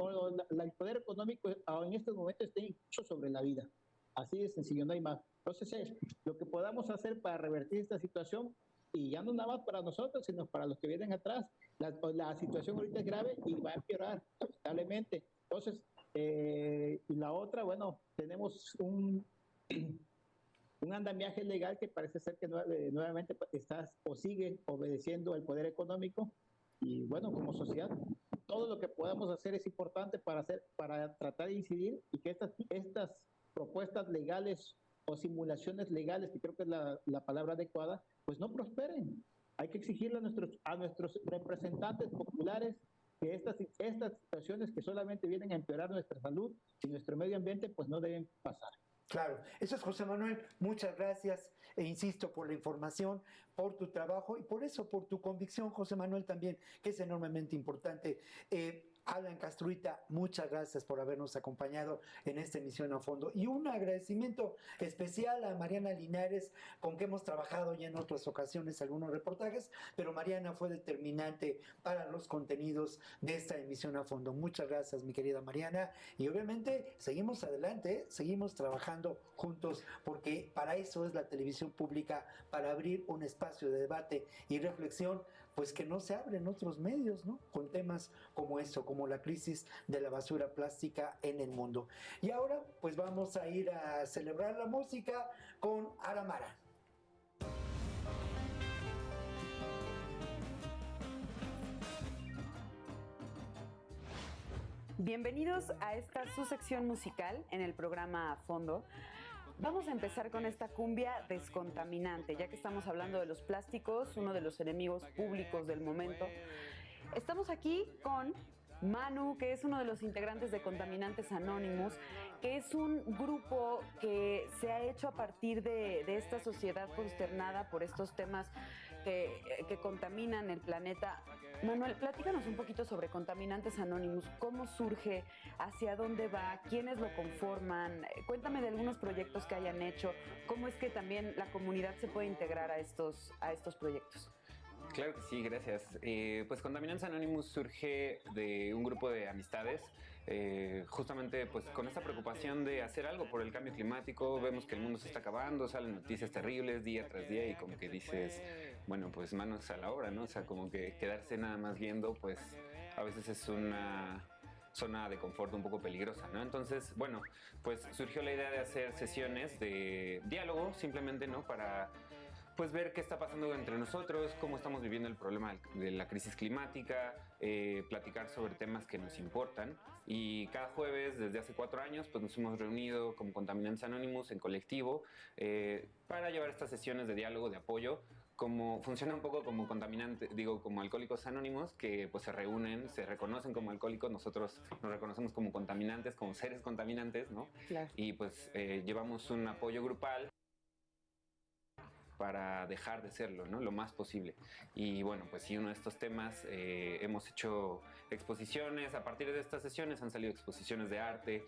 poder económico en este momento está incluso sobre la vida. Así de sencillo, no hay más. Entonces, lo que podamos hacer para revertir esta situación, y ya no nada más para nosotros, sino para los que vienen atrás. La situación ahorita es grave y va a empeorar, lamentablemente. Entonces, y la otra, bueno, tenemos un andamiaje legal que parece ser que nuevamente está o sigue obedeciendo al poder económico. Y bueno, como sociedad, todo lo que podamos hacer es importante para tratar de incidir y que estas propuestas legales o simulaciones legales, que creo que es la palabra adecuada, pues no prosperen. Hay que exigirle a nuestros representantes populares que estas situaciones que solamente vienen a empeorar nuestra salud y nuestro medio ambiente, pues no deben pasar. Claro, eso es, José Manuel, muchas gracias e insisto por la información, por tu trabajo y por tu convicción, José Manuel, también, que es enormemente importante. Alan Castruita, muchas gracias por habernos acompañado en esta emisión a fondo. Y un agradecimiento especial a Mariana Linares, con que hemos trabajado ya en otras ocasiones algunos reportajes, pero Mariana fue determinante para los contenidos de esta emisión a fondo. Muchas gracias, mi querida Mariana. Y obviamente seguimos adelante, seguimos trabajando juntos, porque para eso es la televisión pública, para abrir un espacio de debate y reflexión, pues que no se abren otros medios, ¿no? Con temas como esto, como la crisis de la basura plástica en el mundo. Y ahora, pues vamos a ir a celebrar la música con Aramara. Bienvenidos a esta su sección musical en el programa A Fondo. Vamos a empezar con esta cumbia descontaminante, ya que estamos hablando de los plásticos, uno de los enemigos públicos del momento. Estamos aquí con Manu, que es uno de los integrantes de Contaminantes Anónimos, que es un grupo que se ha hecho a partir de esta sociedad consternada por estos temas que contaminan el planeta. Manuel, platícanos un poquito sobre Contaminantes Anónimos, cómo surge, hacia dónde va, quiénes lo conforman, cuéntame de algunos proyectos que hayan hecho, cómo es que también la comunidad se puede integrar a estos proyectos. Claro que sí, gracias. Pues Contaminantes Anonymous surge de un grupo de amistades, justamente pues con esta preocupación de hacer algo por el cambio climático. Vemos que el mundo se está acabando, salen noticias terribles día tras día y como que dices, bueno, pues manos a la obra, ¿no? O sea, como que quedarse nada más viendo, pues a veces es una zona de confort un poco peligrosa, ¿no? Entonces, bueno, pues surgió la idea de hacer sesiones de diálogo, simplemente, ¿no? Para pues ver qué está pasando entre nosotros, cómo estamos viviendo el problema de la crisis climática, platicar sobre temas que nos importan. Y cada jueves, desde hace 4 años, pues nos hemos reunido como Contaminantes Anonymous en colectivo para llevar estas sesiones de diálogo, de apoyo. Como funciona un poco como como Alcohólicos Anónimos, que pues se reúnen, se reconocen como alcohólicos, nosotros nos reconocemos como contaminantes, como seres contaminantes, ¿no? Claro. Y pues llevamos un apoyo grupal para dejar de serlo, ¿no? Lo más posible. Y bueno, pues sí, uno de estos temas, hemos hecho exposiciones, a partir de estas sesiones han salido exposiciones de arte,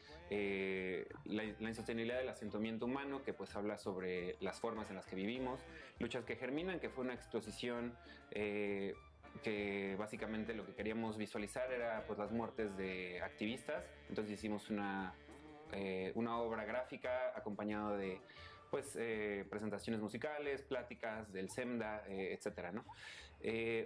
la insostenibilidad del asentamiento humano, que pues habla sobre las formas en las que vivimos, Luchas que germinan, que fue una exposición que básicamente lo que queríamos visualizar era pues las muertes de activistas, entonces hicimos una obra gráfica acompañada de pues presentaciones musicales, pláticas del SEMDA, etcétera, ¿no?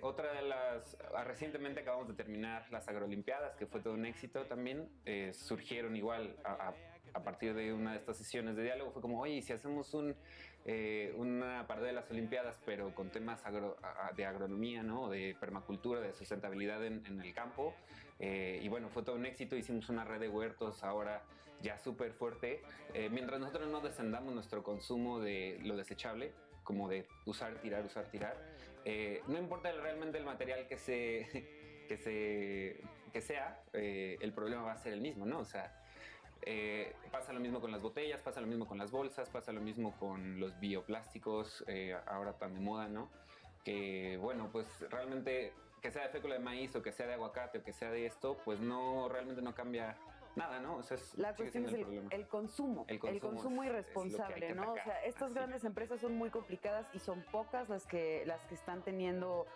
Otra de las, recientemente acabamos de terminar las Agrolimpiadas, que fue todo un éxito también, surgieron igual a partir de una de estas sesiones de diálogo, fue como, oye, si hacemos una parodia de las Olimpiadas, pero con temas de agronomía, ¿no? De permacultura, de sustentabilidad en el campo, y bueno, fue todo un éxito, hicimos una red de huertos ahora ya súper fuerte, mientras nosotros no descendamos nuestro consumo de lo desechable, como de usar, tirar, no importa realmente el material que sea, el problema va a ser el mismo, ¿no? O sea, pasa lo mismo con las botellas, pasa lo mismo con las bolsas, pasa lo mismo con los bioplásticos, ahora tan de moda, ¿no? Que bueno, pues realmente que sea de fécula de maíz o que sea de aguacate o que sea de esto, pues realmente no cambia nada, ¿no? O sea, la cuestión es el consumo irresponsable, ¿no? O sea, estas grandes empresas son muy complicadas y son pocas las que están teniendo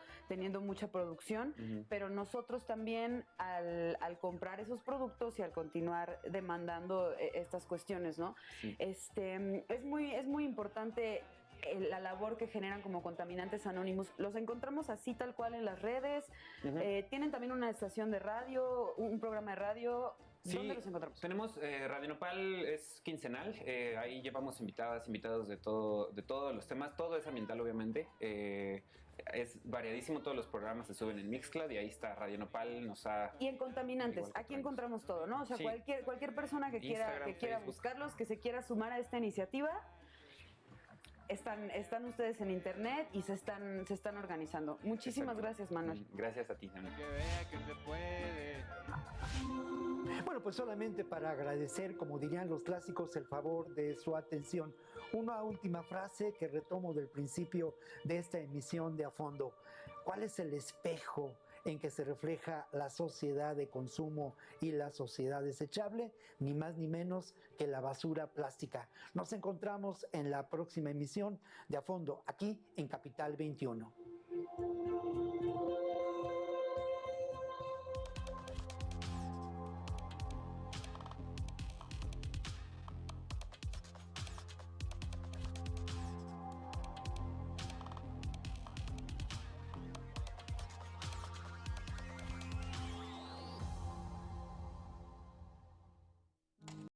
mucha producción, pero nosotros también al comprar esos productos y al continuar demandando estas cuestiones, ¿no? Sí. Es muy importante la labor que generan como Contaminantes Anónimos. Los encontramos así tal cual en las redes. Tienen también una estación de radio, un programa de radio. Sí, ¿dónde los encontramos? Tenemos Radio Nopal, es quincenal, ahí llevamos invitados de todos los temas, todo es ambiental obviamente, es variadísimo, todos los programas se suben en Mixcloud y ahí está Radio Nopal, Y en Contaminantes, aquí encontramos todo, ¿no? O sea, sí, cualquier persona que quiera buscarlos, que se quiera sumar a esta iniciativa, están ustedes en internet y se están organizando. Muchísimas gracias, Manuel. Gracias a ti, Manuel. Que vea que se puede. Bueno, pues solamente para agradecer, como dirían los clásicos, el favor de su atención. Una última frase que retomo del principio de esta emisión de A Fondo. ¿Cuál es el espejo en que se refleja la sociedad de consumo y la sociedad desechable? Ni más ni menos que la basura plástica. Nos encontramos en la próxima emisión de A Fondo, aquí en Capital 21.